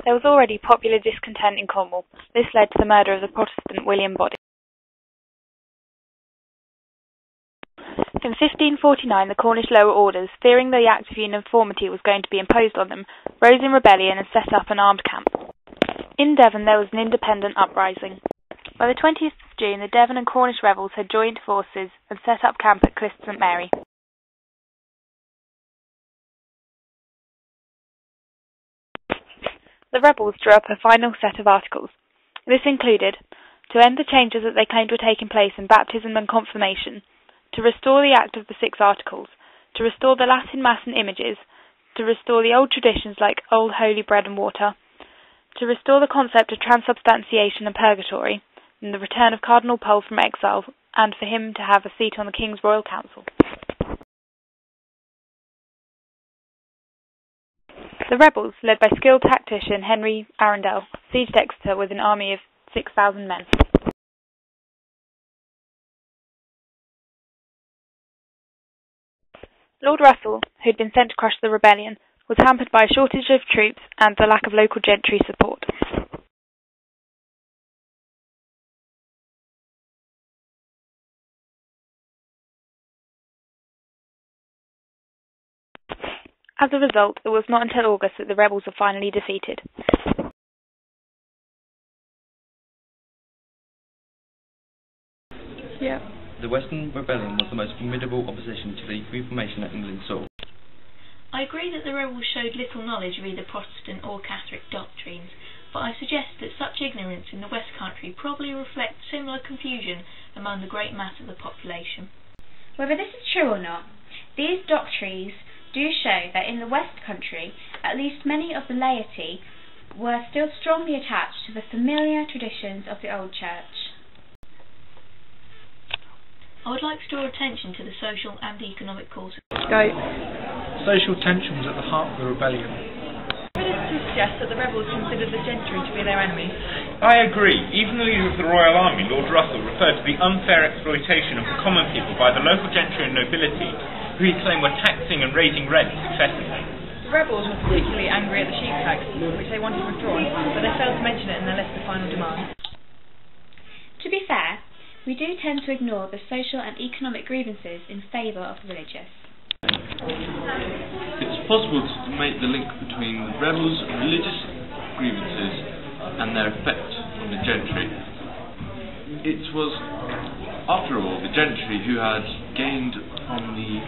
There was already popular discontent in Cornwall. This led to the murder of the Protestant William Body. In 1549, the Cornish lower orders, fearing the Act of Uniformity was going to be imposed on them, rose in rebellion and set up an armed camp. In Devon there was an independent uprising. By the 20th of June, the Devon and Cornish rebels had joined forces and set up camp at Clifton St Mary. The rebels drew up a final set of articles. This included to end the changes that they claimed were taking place in baptism and confirmation, to restore the Act of the Six Articles, to restore the Latin Mass and images, to restore the old traditions like old holy bread and water, to restore the concept of transubstantiation and purgatory, and the return of Cardinal Pole from exile, and for him to have a seat on the King's Royal Council. The rebels, led by skilled tactician Henry Arundel, sieged Exeter with an army of 6,000 men. Lord Russell, who had been sent to crush the rebellion, was hampered by a shortage of troops and the lack of local gentry support. As a result, it was not until August that the rebels were finally defeated. The Western Rebellion was the most formidable opposition to the Reformation that England saw. I agree that the rebels showed little knowledge of either Protestant or Catholic doctrines, but I suggest that such ignorance in the West Country probably reflects similar confusion among the great mass of the population. Whether this is true or not, these doctrines do show that in the West Country, at least many of the laity were still strongly attached to the familiar traditions of the old church. I would like to draw attention to the social and economic causes. Social tension was at the heart of the rebellion. Evidence suggests that the rebels considered the gentry to be their enemies. I agree. Even the leader of the Royal Army, Lord Russell, referred to the unfair exploitation of the common people by the local gentry and nobility, who he claimed were taxing and raising rents excessively. The rebels were particularly angry at the sheep tax, which they wanted withdrawn, but they failed to mention it in their list of final demands. To be fair, we do tend to ignore the social and economic grievances in favour of the religious. It's possible to make the link between the rebels' religious grievances and their effect on the gentry. It was, after all, the gentry who had gained from the